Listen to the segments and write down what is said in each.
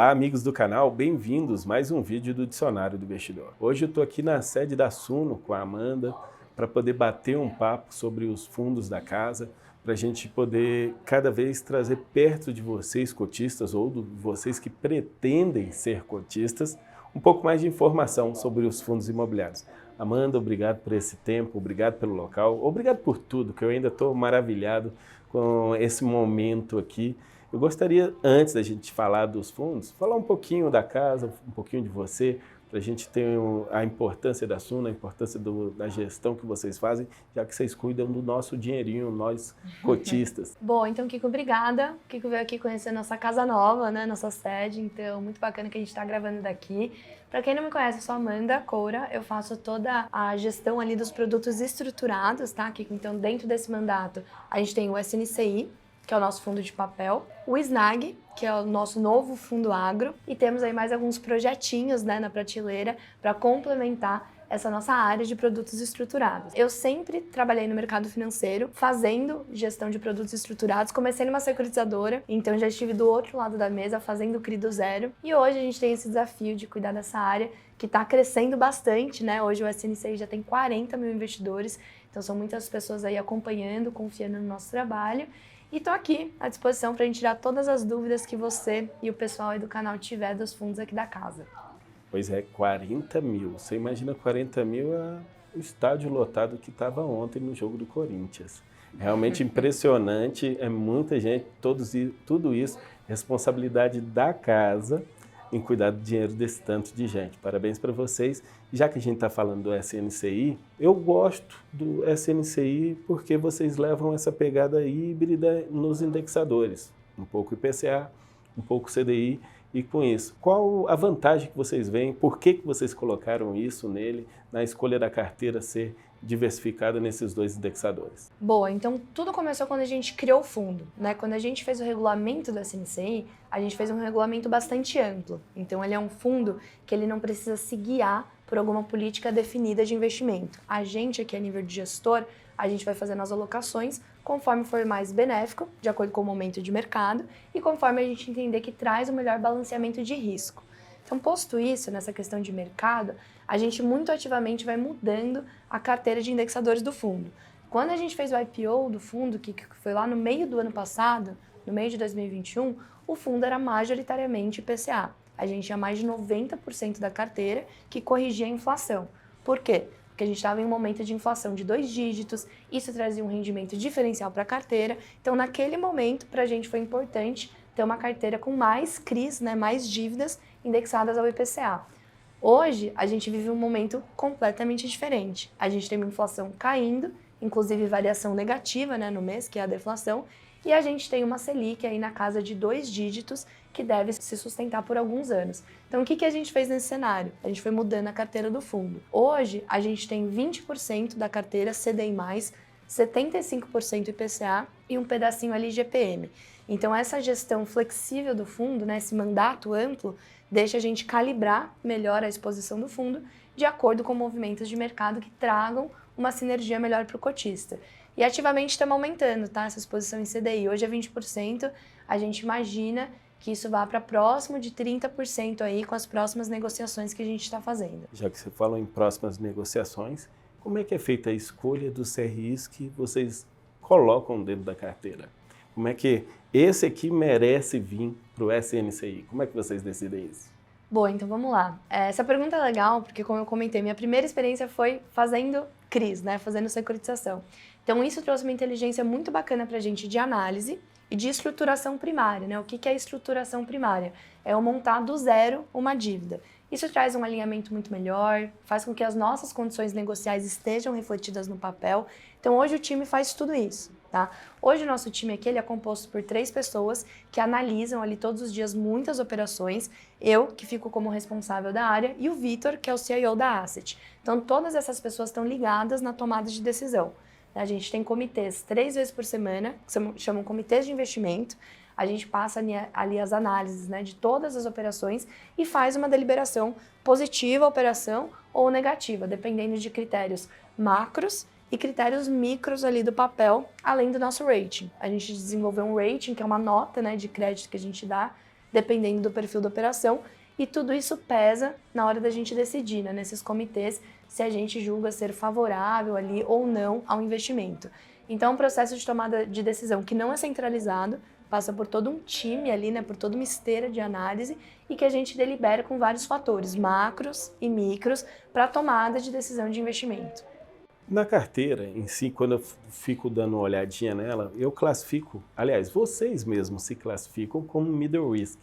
Olá, amigos do canal, bem-vindos a mais um vídeo do Dicionário do Investidor. Hoje eu estou aqui na sede da Suno com a Amanda para poder bater um papo sobre os fundos da casa, para a gente poder cada vez trazer perto de vocês, cotistas, ou de vocês que pretendem ser cotistas, um pouco mais de informação sobre os fundos imobiliários. Amanda, obrigado por esse tempo, obrigado pelo local, obrigado por tudo, que eu ainda estou maravilhado com esse momento aqui. Eu gostaria, antes da gente falar dos fundos, falar um pouquinho da casa, um pouquinho de você, para a gente ter a importância da Suno, a importância da gestão que vocês fazem, já que vocês cuidam do nosso dinheirinho, nós cotistas. Bom, então, Kiko, obrigada. Kiko veio aqui conhecer nossa casa nova, né, nossa sede, então muito bacana que a gente está gravando daqui. Para quem não me conhece, eu sou Amanda Coura, eu faço toda a gestão ali dos produtos estruturados, tá, Kiko? Então, dentro desse mandato, a gente tem o SNCI, que é o nosso fundo de papel, o SNAG, que é o nosso novo fundo agro, e temos aí mais alguns projetinhos, né, na prateleira para complementar essa nossa área de produtos estruturados. Eu sempre trabalhei no mercado financeiro, fazendo gestão de produtos estruturados, comecei numa securitizadora, então já estive do outro lado da mesa fazendo o CRI do zero, e hoje a gente tem esse desafio de cuidar dessa área que está crescendo bastante, né? Hoje o SNCI já tem 40 mil investidores, então são muitas pessoas aí acompanhando, confiando no nosso trabalho. E estou aqui à disposição para a gente tirar todas as dúvidas que você e o pessoal aí do canal tiver dos fundos aqui da casa. Pois é, 40 mil. Você imagina 40 mil é o estádio lotado que estava ontem no jogo do Corinthians. Realmente impressionante, é muita gente, tudo isso, responsabilidade da casa em cuidar do dinheiro desse tanto de gente. Parabéns para vocês. Já que a gente está falando do SNCI, eu gosto do SNCI porque vocês levam essa pegada híbrida nos indexadores. Um pouco IPCA, um pouco CDI, e com isso, qual a vantagem que vocês veem? Por que vocês colocaram isso nele, na escolha da carteira ser diversificada nesses dois indexadores? Boa, então tudo começou quando a gente criou o fundo, né? Quando a gente fez o regulamento do SNCI, a gente fez um regulamento bastante amplo. Então ele é um fundo que ele não precisa se guiar por alguma política definida de investimento. A gente aqui a nível de gestor, a gente vai fazendo as alocações conforme for mais benéfico, de acordo com o momento de mercado, e conforme a gente entender que traz o melhor balanceamento de risco. Então, posto isso, nessa questão de mercado, a gente muito ativamente vai mudando a carteira de indexadores do fundo. Quando a gente fez o IPO do fundo, que foi lá no meio do ano passado, no meio de 2021, o fundo era majoritariamente IPCA. A gente tinha mais de 90% da carteira que corrigia a inflação. Por quê? Porque a gente estava em um momento de inflação de 2 dígitos, isso trazia um rendimento diferencial para a carteira. Então, naquele momento, para a gente foi importante ter uma carteira com mais CRIs, né, mais dívidas indexadas ao IPCA. Hoje, a gente vive um momento completamente diferente. A gente tem uma inflação caindo, inclusive variação negativa, né, no mês, que é a deflação, e a gente tem uma Selic aí na casa de 2 dígitos que deve se sustentar por alguns anos. Então, o que a gente fez nesse cenário? A gente foi mudando a carteira do fundo. Hoje, a gente tem 20% da carteira CDI+, 75% IPCA e um pedacinho ali GPM. Então, essa gestão flexível do fundo, né, esse mandato amplo, deixa a gente calibrar melhor a exposição do fundo de acordo com movimentos de mercado que tragam uma sinergia melhor para o cotista. E ativamente estamos aumentando, tá? Essa exposição em CDI. Hoje é 20%, a gente imagina que isso vá para próximo de 30% aí com as próximas negociações que a gente está fazendo. Já que você falou em próximas negociações, como é que é feita a escolha dos CRIs que vocês colocam dentro da carteira? Como é que esse aqui merece vir para o SNCI? Como é que vocês decidem isso? Bom, então vamos lá. Essa pergunta é legal porque, como eu comentei, minha primeira experiência foi fazendo CRIs, né, fazendo securitização. Então isso trouxe uma inteligência muito bacana para a gente de análise e de estruturação primária, né? O que é estruturação primária? É eu montar do zero uma dívida. Isso traz um alinhamento muito melhor, faz com que as nossas condições negociais estejam refletidas no papel. Então hoje o time faz tudo isso, tá? Hoje o nosso time aqui ele é composto por 3 pessoas que analisam ali todos os dias muitas operações, eu que fico como responsável da área e o Vitor que é o CIO da Asset. Então todas essas pessoas estão ligadas na tomada de decisão. A gente tem comitês 3 vezes por semana, que chamam comitês de investimento. A gente passa ali as análises, né, de todas as operações e faz uma deliberação positiva à operação ou negativa, dependendo de critérios macros e critérios micros ali do papel, além do nosso rating. A gente desenvolveu um rating, que é uma nota, né, de crédito que a gente dá, dependendo do perfil da operação, e tudo isso pesa na hora da gente decidir, né, nesses comitês, se a gente julga ser favorável ali ou não ao investimento. Então, é um processo de tomada de decisão que não é centralizado, passa por todo um time ali, né, por toda uma esteira de análise e que a gente delibera com vários fatores, macros e micros, para a tomada de decisão de investimento. Na carteira em si, quando eu fico dando uma olhadinha nela, eu classifico, aliás, vocês mesmos se classificam como middle risk.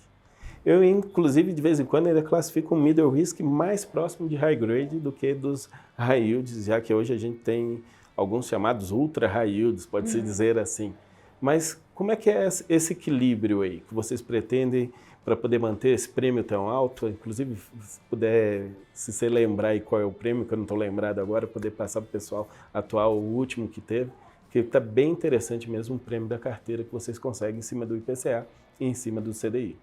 Eu, inclusive, de vez em quando, ainda classifico um middle risk mais próximo de high grade do que dos high yields, já que hoje a gente tem alguns chamados ultra high yields, pode-se dizer assim. Mas como é que é esse equilíbrio aí que vocês pretendem para poder manter esse prêmio tão alto? Inclusive, se puder, se você lembrar aí qual é o prêmio, que eu não estou lembrado agora, poder passar para o pessoal atual, o último que teve, que está bem interessante mesmo o prêmio da carteira que vocês conseguem em cima do IPCA e em cima do CDI.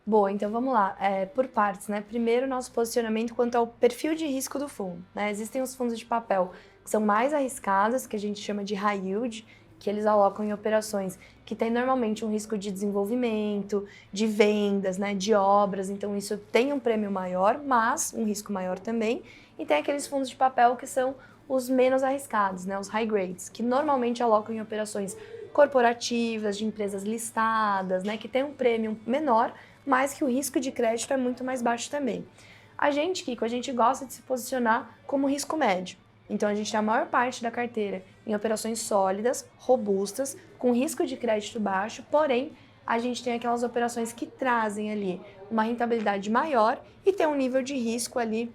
Boa, então vamos lá, por partes, né? Primeiro, nosso posicionamento quanto ao perfil de risco do fundo, né? Existem os fundos de papel que são mais arriscados, que a gente chama de high yield, que eles alocam em operações que tem normalmente um risco de desenvolvimento, de vendas, né, de obras, então isso tem um prêmio maior, mas um risco maior também. E tem aqueles fundos de papel que são os menos arriscados, né, os high grades, que normalmente alocam em operações corporativas, de empresas listadas, né, que tem um prêmio menor, mas que o risco de crédito é muito mais baixo também. A gente, Kiko, a gente gosta de se posicionar como risco médio. Então, a gente tem a maior parte da carteira em operações sólidas, robustas, com risco de crédito baixo, porém, a gente tem aquelas operações que trazem ali uma rentabilidade maior e tem um nível de risco ali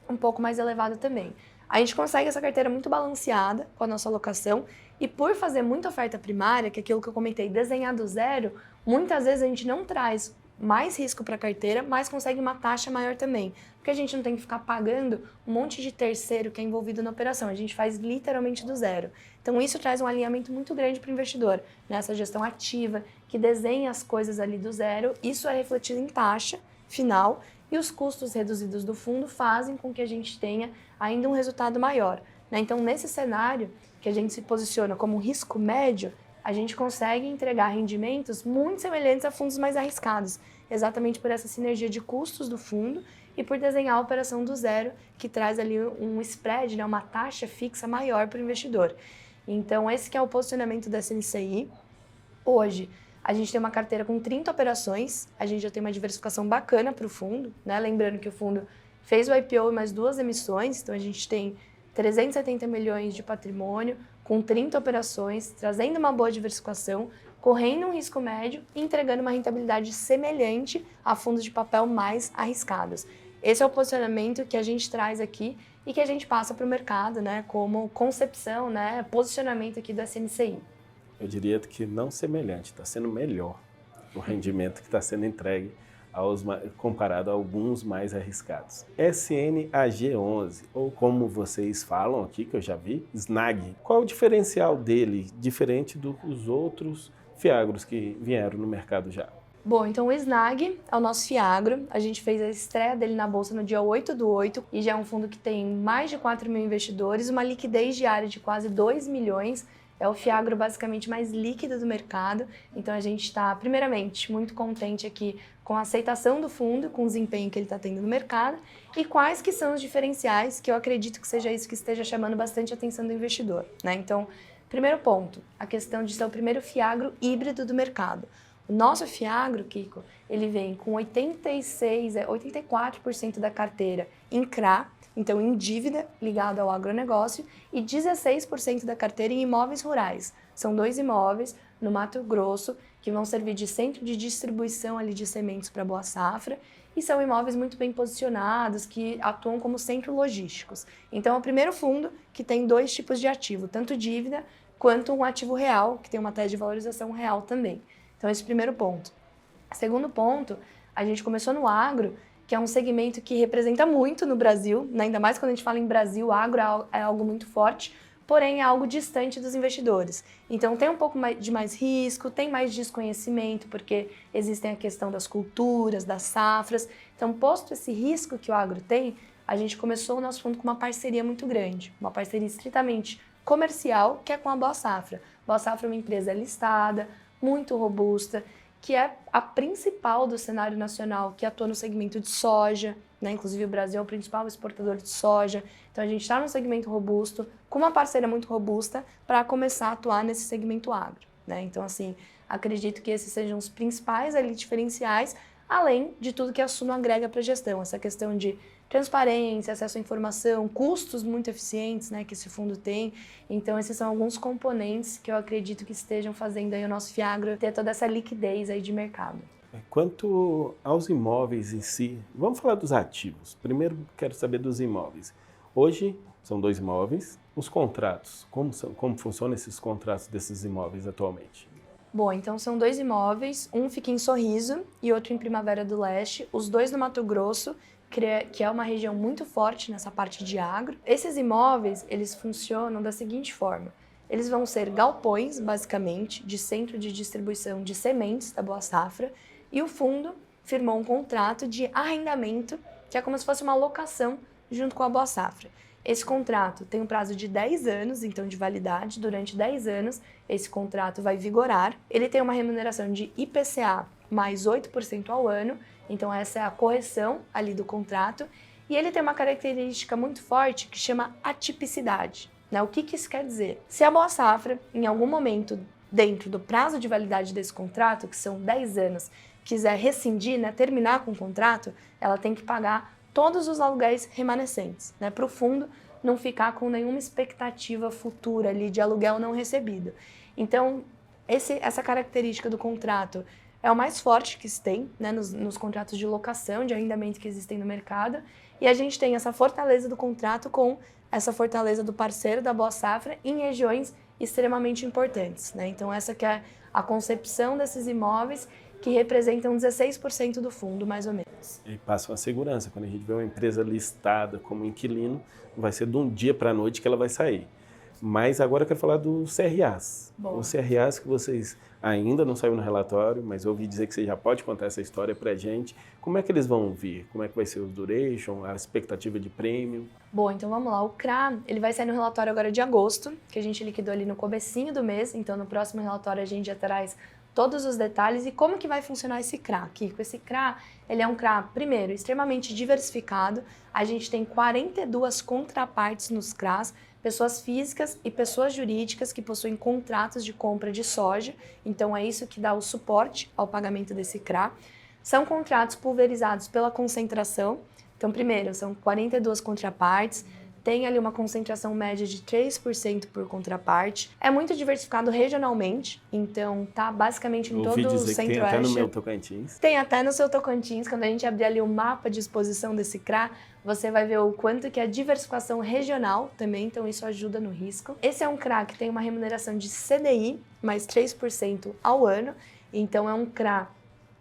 um pouco mais elevado também. A gente consegue essa carteira muito balanceada com a nossa alocação e por fazer muita oferta primária, que é aquilo que eu comentei, desenhar do zero, muitas vezes a gente não traz mais risco para a carteira, mas consegue uma taxa maior também. Porque a gente não tem que ficar pagando um monte de terceiro que é envolvido na operação. A gente faz literalmente do zero. Então isso traz um alinhamento muito grande para o investidor. Nessa gestão ativa, que desenha as coisas ali do zero, isso é refletido em taxa final e os custos reduzidos do fundo fazem com que a gente tenha ainda um resultado maior, né? Então nesse cenário que a gente se posiciona como um risco médio, a gente consegue entregar rendimentos muito semelhantes a fundos mais arriscados, exatamente por essa sinergia de custos do fundo e por desenhar a operação do zero, que traz ali um spread, né, uma taxa fixa maior para o investidor. Então, esse que é o posicionamento da CNCI. Hoje, a gente tem uma carteira com 30 operações, a gente já tem uma diversificação bacana para o fundo, né? Lembrando que o fundo fez o IPO e mais 2 emissões, então a gente tem 370 milhões de patrimônio, com 30 operações, trazendo uma boa diversificação, correndo um risco médio e entregando uma rentabilidade semelhante a fundos de papel mais arriscados. Esse é o posicionamento que a gente traz aqui e que a gente passa para o mercado, né, como concepção, né, posicionamento aqui da CNCI. Eu diria que não semelhante, está sendo melhor o rendimento que está sendo entregue comparado a alguns mais arriscados. SNAG11, ou como vocês falam aqui, que eu já vi, SNAG. Qual é o diferencial dele, diferente dos outros fiagros que vieram no mercado já? Bom, então o SNAG é o nosso fiagro, a gente fez a estreia dele na Bolsa no dia 8/8 e já é um fundo que tem mais de 4 mil investidores, uma liquidez diária de quase 2 milhões, é o fiagro basicamente mais líquido do mercado, então a gente está, primeiramente, muito contente aqui com a aceitação do fundo, com o desempenho que ele está tendo no mercado e quais que são os diferenciais, que eu acredito que seja isso que esteja chamando bastante a atenção do investidor, né? Então, primeiro ponto, a questão de ser o primeiro fiagro híbrido do mercado. O nosso fiagro, Kiko, ele vem com 84% da carteira em CRA, então em dívida ligado ao agronegócio, e 16% da carteira em imóveis rurais. São 2 imóveis no Mato Grosso que vão servir de centro de distribuição ali de sementes para Boa Safra e são imóveis muito bem posicionados que atuam como centros logísticos. Então é o primeiro fundo que tem 2 tipos de ativo, tanto dívida quanto um ativo real, que tem uma taxa de valorização real também. Então esse é o primeiro ponto. Segundo ponto, a gente começou no agro, que é um segmento que representa muito no Brasil, né? Ainda mais quando a gente fala em Brasil, agro é algo muito forte, porém é algo distante dos investidores. Então tem um pouco de mais risco, tem mais desconhecimento, porque existem a questão das culturas, das safras. Então, posto esse risco que o agro tem, a gente começou o nosso fundo com uma parceria muito grande, uma parceria estritamente comercial, que é com a Boa Safra. Boa Safra é uma empresa listada, muito robusta, que é a principal do cenário nacional, que atua no segmento de soja, né? Inclusive o Brasil é o principal exportador de soja. Então a gente está num segmento robusto, com uma parceira muito robusta, para começar a atuar nesse segmento agro, né? Então, assim, acredito que esses sejam os principais ali diferenciais, além de tudo que a Suno agrega para a gestão, essa questão de transparência, acesso à informação, custos muito eficientes, né, que esse fundo tem. Então, esses são alguns componentes que eu acredito que estejam fazendo aí o nosso Fiagro ter toda essa liquidez aí de mercado. Quanto aos imóveis em si, vamos falar dos ativos. Primeiro, quero saber dos imóveis. Hoje, são 2 imóveis. Os contratos, como funcionam esses contratos desses imóveis atualmente? Bom, então são 2 imóveis, um fica em Sorriso e outro em Primavera do Leste, os 2 no Mato Grosso, que é uma região muito forte nessa parte de agro. Esses imóveis, eles funcionam da seguinte forma: eles vão ser galpões, basicamente, de centro de distribuição de sementes da Boa Safra, e o fundo firmou um contrato de arrendamento, que é como se fosse uma locação junto com a Boa Safra. Esse contrato tem um prazo de 10 anos, então de validade. Durante 10 anos, esse contrato vai vigorar. Ele tem uma remuneração de IPCA mais 8% ao ano, então essa é a correção ali do contrato. E ele tem uma característica muito forte que chama atipicidade, né? O que isso quer dizer? Se a Boa Safra, em algum momento dentro do prazo de validade desse contrato, que são 10 anos, quiser rescindir, né, terminar com o contrato, ela tem que pagar todos os aluguéis remanescentes, né, para o fundo não ficar com nenhuma expectativa futura ali de aluguel não recebido. Então, essa característica do contrato é o mais forte que se tem, né, nos contratos de locação, de arrendamento que existem no mercado, e a gente tem essa fortaleza do contrato com essa fortaleza do parceiro da Boa Safra em regiões extremamente importantes, né? Então, essa que é a concepção desses imóveis, que representam 16% do fundo, mais ou menos. E passa uma segurança. Quando a gente vê uma empresa listada como inquilino, não vai ser de um dia para a noite que ela vai sair. Mas agora eu quero falar dos CRAs. Bom. Os CRAs que vocês ainda não saiu no relatório, mas eu ouvi dizer que você já pode contar essa história para a gente. Como é que eles vão vir? Como é que vai ser o duration, a expectativa de prêmio? Bom, então vamos lá. O CRA, ele vai sair no relatório agora de agosto, que a gente liquidou ali no comecinho do mês. Então, no próximo relatório, a gente já traz todos os detalhes e como que vai funcionar esse CRA, Kiko. Esse CRA, ele é um CRA, primeiro, extremamente diversificado. A gente tem 42 contrapartes nos CRAs, pessoas físicas e pessoas jurídicas que possuem contratos de compra de soja. Então, é isso que dá o suporte ao pagamento desse CRA. São contratos pulverizados pela concentração. Então, primeiro, são 42 contrapartes, tem ali uma concentração média de 3% por contraparte. É muito diversificado regionalmente, então tá basicamente em todo o centro-oeste. Tem até no meu Tocantins. Tem até no seu Tocantins. Quando a gente abrir ali o mapa de exposição desse CRA, você vai ver o quanto que é diversificação regional também, então isso ajuda no risco. Esse é um CRA que tem uma remuneração de CDI mais 3% ao ano, então é um CRA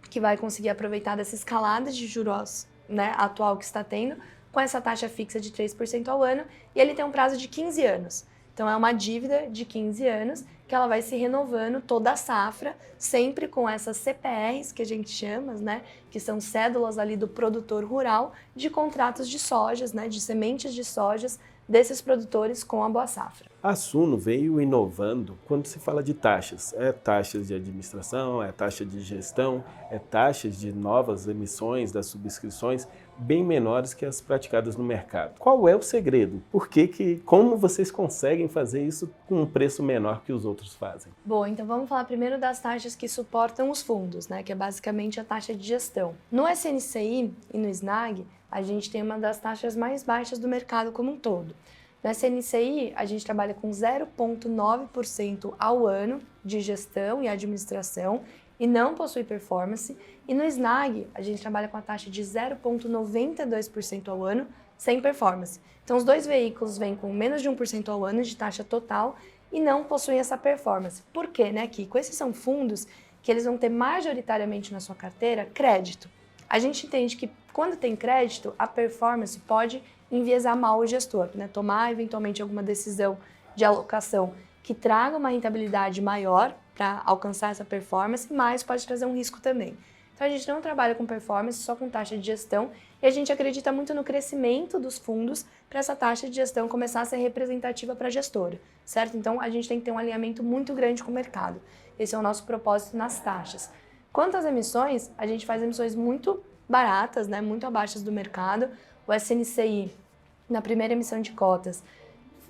que vai conseguir aproveitar dessa escalada de juros, né, atual que está tendo, com essa taxa fixa de 3% ao ano, e ele tem um prazo de 15 anos. Então, é uma dívida de 15 anos que ela vai se renovando toda a safra, sempre com essas CPRs, que a gente chama, né, que são cédulas ali do produtor rural, de contratos de sojas, né, de sementes de sojas, desses produtores com a Boa Safra. A Suno veio inovando quando se fala de taxas. É taxas de administração, é taxa de gestão, é taxas de novas emissões das subscrições bem menores que as praticadas no mercado. Qual é o segredo? Como vocês conseguem fazer isso com um preço menor que os outros fazem? Bom, então vamos falar primeiro das taxas que suportam os fundos, né, que é basicamente a taxa de gestão. No SNCI e no SNAG, a gente tem uma das taxas mais baixas do mercado como um todo. No SNCI, a gente trabalha com 0,9% ao ano de gestão e administração e não possui performance. E no SNAG, a gente trabalha com a taxa de 0,92% ao ano sem performance. Então, os dois veículos vêm com menos de 1% ao ano de taxa total e não possuem essa performance. Por quê, né, Kiko? Esses são fundos que eles vão ter majoritariamente na sua carteira crédito. A gente entende que quando tem crédito, a performance pode enviesar mal o gestor, né? Tomar eventualmente alguma decisão de alocação que traga uma rentabilidade maior para alcançar essa performance, mas pode trazer um risco também. Então a gente não trabalha com performance, só com taxa de gestão, e a gente acredita muito no crescimento dos fundos para essa taxa de gestão começar a ser representativa para a gestora, certo? Então a gente tem que ter um alinhamento muito grande com o mercado. Esse é o nosso propósito nas taxas. Quanto às emissões, a gente faz emissões muito baratas, né, muito abaixo do mercado. O SNCI, na primeira emissão de cotas,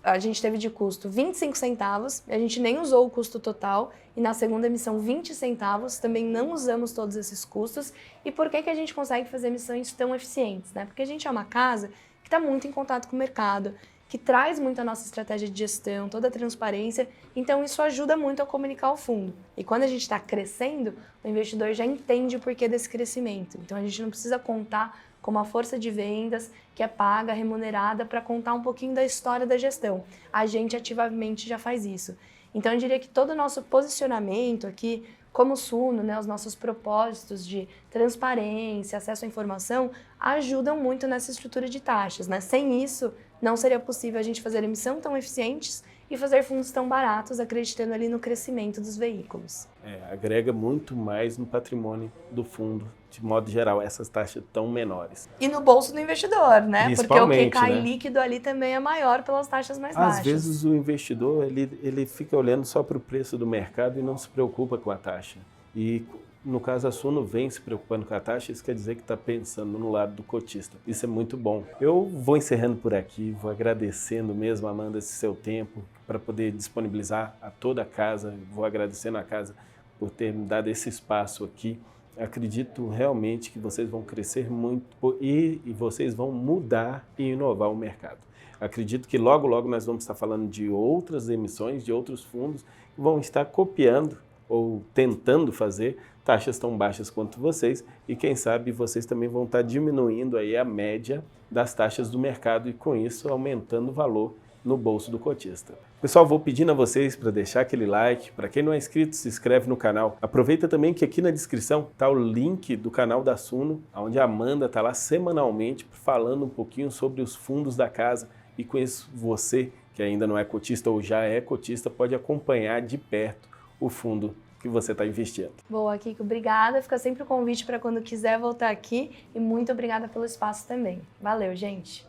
a gente teve de custo 25 centavos, a gente nem usou o custo total, e na segunda emissão 20 centavos, também não usamos todos esses custos. E por que a gente consegue fazer emissões tão eficientes? Né? Porque a gente é uma casa que está muito em contato com o mercado, que traz muito a nossa estratégia de gestão, toda a transparência, então isso ajuda muito a comunicar o fundo. E quando a gente está crescendo, o investidor já entende o porquê desse crescimento. Então a gente não precisa contar com uma força de vendas que é paga, remunerada, para contar um pouquinho da história da gestão. A gente ativamente já faz isso. Então eu diria que todo o nosso posicionamento aqui, como Suno, né, os nossos propósitos de transparência, acesso à informação, ajudam muito nessa estrutura de taxas. Né? Sem isso, não seria possível a gente fazer emissão tão eficientes e fazer fundos tão baratos, acreditando ali no crescimento dos veículos. Agrega muito mais no patrimônio do fundo, de modo geral, essas taxas tão menores. E no bolso do investidor, né? Porque o que cai né? líquido ali também é maior pelas taxas mais baixas. Às vezes o investidor ele fica olhando só para o preço do mercado e não se preocupa com a taxa. E no caso a Suno vem se preocupando com a taxa, isso quer dizer que está pensando no lado do cotista. Isso é muito bom. Eu vou encerrando por aqui, vou agradecendo mesmo, Amanda, esse seu tempo para poder disponibilizar a toda a casa. Vou agradecendo a casa por ter me dado esse espaço aqui. Acredito realmente que vocês vão crescer muito e vocês vão mudar e inovar o mercado. Acredito que logo, logo nós vamos estar falando de outras emissões, de outros fundos que vão estar copiando ou tentando fazer taxas tão baixas quanto vocês, e quem sabe vocês também vão estar diminuindo aí a média das taxas do mercado e com isso aumentando o valor no bolso do cotista. Pessoal, vou pedindo a vocês para deixar aquele like. Para quem não é inscrito, se inscreve no canal. Aproveita também que aqui na descrição está o link do canal da Suno, onde a Amanda está lá semanalmente falando um pouquinho sobre os fundos da casa, e com isso você que ainda não é cotista ou já é cotista pode acompanhar de perto o fundo que você está investindo. Boa, Kiko, obrigada. Fica sempre o convite para quando quiser voltar aqui, e muito obrigada pelo espaço também. Valeu, gente!